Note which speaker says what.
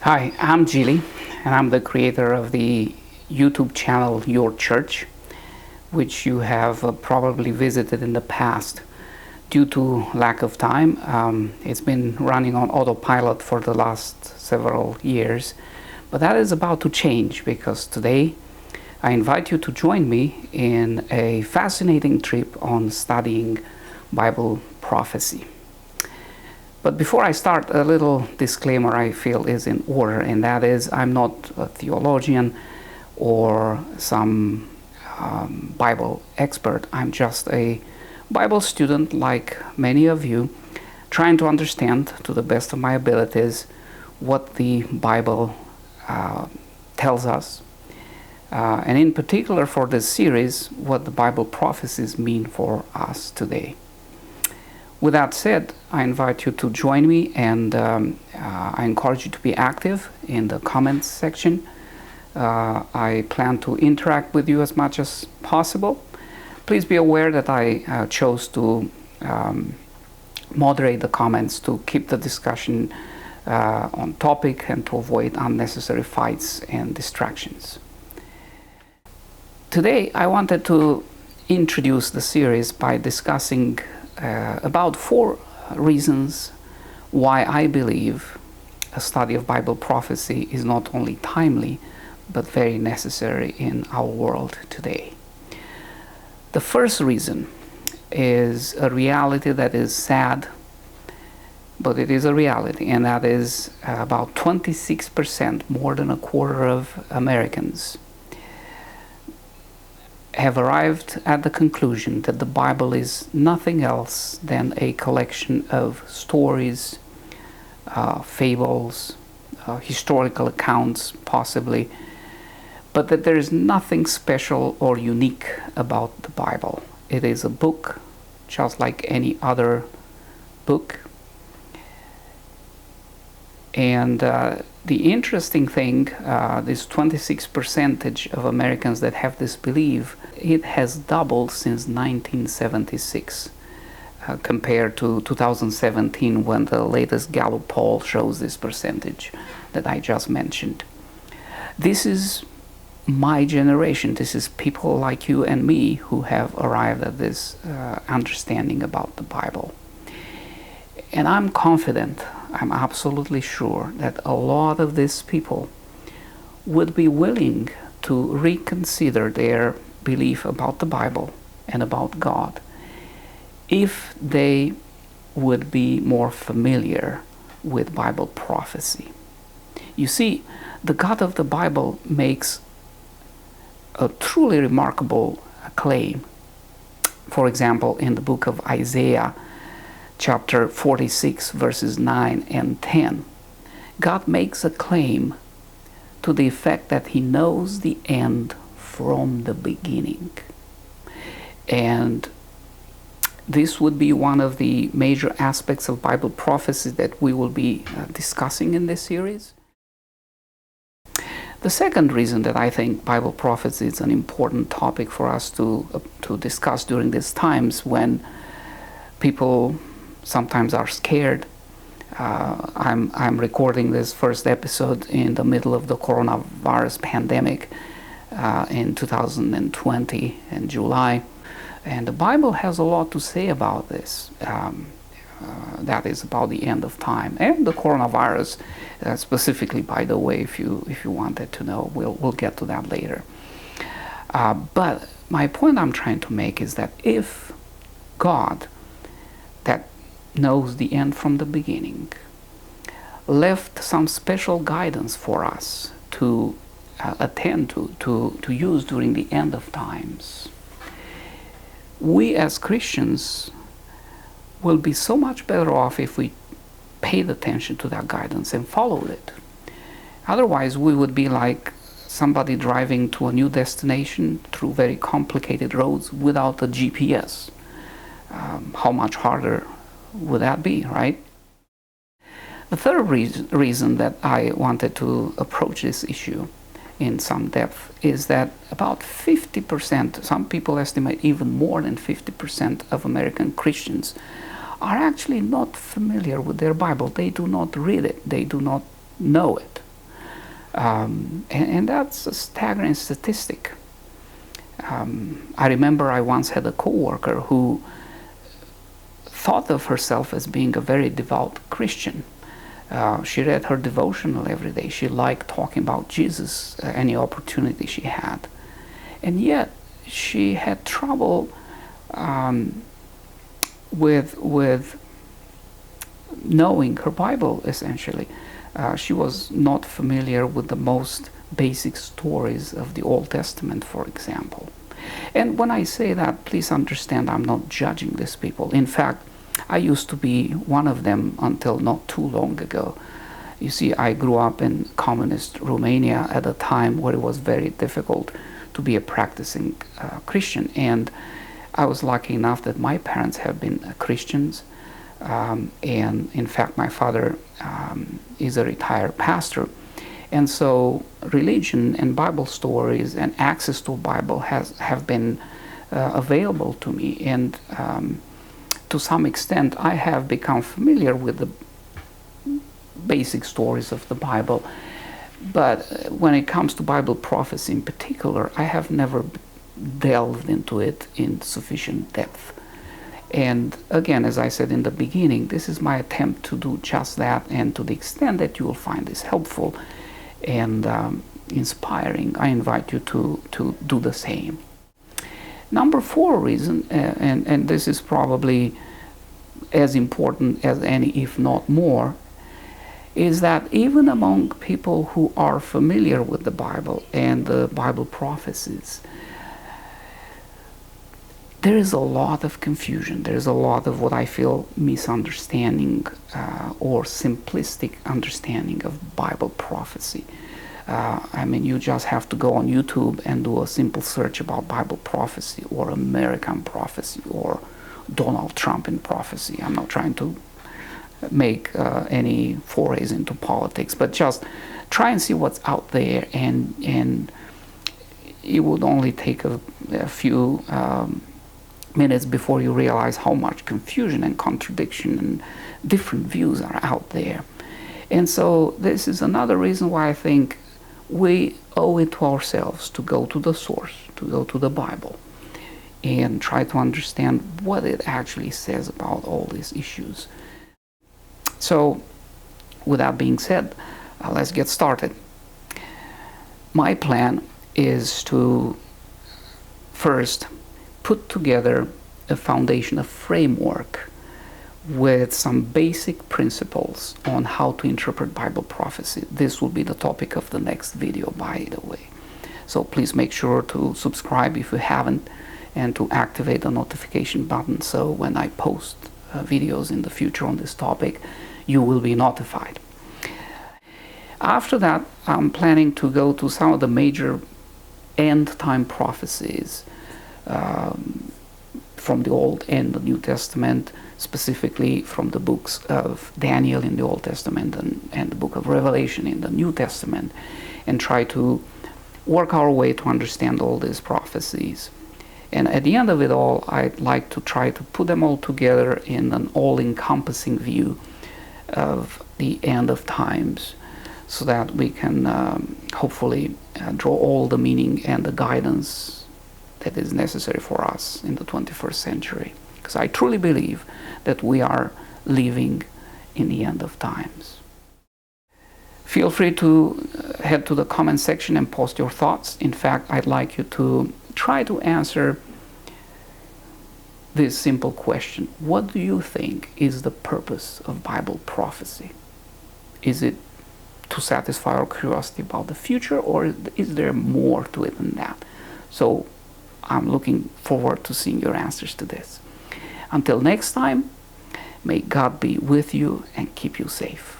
Speaker 1: Hi, I'm Gili, and I'm the creator of the YouTube channel Your Church, which you have probably visited in the past. Due to lack of time, it's been running on autopilot for the last several years, but that is about to change because today I invite you to join me in a fascinating trip on studying Bible prophecy. But before I start, a little disclaimer I feel is in order, and that is I'm not a theologian or some Bible expert. I'm just a Bible student like many of you, trying to understand to the best of my abilities what the Bible tells us. And in particular for this series, what the Bible prophecies mean for us today. With that said, I invite you to join me, and I encourage you to be active in the comments section. I plan to interact with you as much as possible. Please be aware that I chose to moderate the comments to keep the discussion on topic and to avoid unnecessary fights and distractions. Today, I wanted to introduce the series by discussing about 4 reasons why I believe a study of Bible prophecy is not only timely, but very necessary in our world today. The first reason is a reality that is sad, but it is a reality, and that is about 26%, more than a quarter of Americans, have arrived at the conclusion that the Bible is nothing else than a collection of stories, fables, historical accounts possibly, but that there is nothing special or unique about the Bible. It is a book just like any other book. And the interesting thing, this 26% of Americans that have this belief, it has doubled since 1976 compared to 2017, when the latest Gallup poll shows this percentage that I just mentioned. This is my generation. This is people like you and me who have arrived at this understanding about the Bible. And I'm confident, I'm absolutely sure that a lot of these people would be willing to reconsider their belief about the Bible and about God if they would be more familiar with Bible prophecy. You see, the God of the Bible makes a truly remarkable claim. For example, in the book of Isaiah, chapter 46, verses 9 and 10, God makes a claim to the effect that He knows the end from the beginning. And this would be one of the major aspects of Bible prophecy that we will be discussing in this series. The second reason that I think Bible prophecy is an important topic for us to discuss during these times when people sometimes are scared. I'm recording this first episode in the middle of the coronavirus pandemic in 2020 in July, and the Bible has a lot to say about this. That is about the end of time and the coronavirus specifically. By the way, if you wanted to know, we'll get to that later. But my point I'm trying to make is that if God, that knows the end from the beginning, left some special guidance for us to attend to use during the end of times, we as Christians will be so much better off if we paid attention to that guidance and followed it. Otherwise, we would be like somebody driving to a new destination through very complicated roads without a GPS. How much harder would that be, right? The third reason that I wanted to approach this issue in some depth is that about 50%, some people estimate even more than 50% of American Christians are actually not familiar with their Bible. They do not read it. They do not know it. And that's a staggering statistic. I remember I once had a coworker who thought of herself as being a very devout Christian. She read her devotional every day. She liked talking about Jesus any opportunity she had. And yet she had trouble with knowing her Bible, essentially. She was not familiar with the most basic stories of the Old Testament, for example. And when I say that, please understand I'm not judging these people. In fact, I used to be one of them until not too long ago. You see, I grew up in communist Romania at a time where it was very difficult to be a practicing Christian. And I was lucky enough that my parents have been Christians. And in fact, my father is a retired pastor. And so religion and Bible stories and access to Bible have been available to me. And to some extent, I have become familiar with the basic stories of the Bible. But when it comes to Bible prophecy in particular, I have never delved into it in sufficient depth. And again, as I said in the beginning, this is my attempt to do just that, and to the extent that you will find this helpful and inspiring, I invite you to do the same. Number 4 reason, and this is probably as important as any, if not more, is that even among people who are familiar with the Bible and the Bible prophecies, there is a lot of confusion. There is a lot of what I feel misunderstanding or simplistic understanding of Bible prophecy. I mean, you just have to go on YouTube and do a simple search about Bible prophecy or American prophecy or Donald Trump in prophecy. I'm not trying to make any forays into politics, but just try and see what's out there, and it would only take a few minutes before you realize how much confusion and contradiction and different views are out there. And so this is another reason why I think we owe it to ourselves to go to the source, to go to the Bible, and try to understand what it actually says about all these issues. So, with that being said, let's get started. My plan is to first put together a foundation, a framework with some basic principles on how to interpret Bible prophecy. This will be the topic of the next video, by the way. So please make sure to subscribe if you haven't, and to activate the notification button so when I post videos in the future on this topic, you will be notified. After that, I'm planning to go to some of the major end-time prophecies from the Old and the New Testament, specifically from the books of Daniel in the Old Testament and the book of Revelation in the New Testament, and try to work our way to understand all these prophecies. And at the end of it all, I'd like to try to put them all together in an all-encompassing view of the end of times, so that we can hopefully draw all the meaning and the guidance that is necessary for us in the 21st century. Because I truly believe that we are living in the end of times. Feel free to head to the comment section and post your thoughts. In fact, I'd like you to try to answer this simple question. What do you think is the purpose of Bible prophecy? Is it to satisfy our curiosity about the future, or is there more to it than that? So I'm looking forward to seeing your answers to this. Until next time, may God be with you and keep you safe.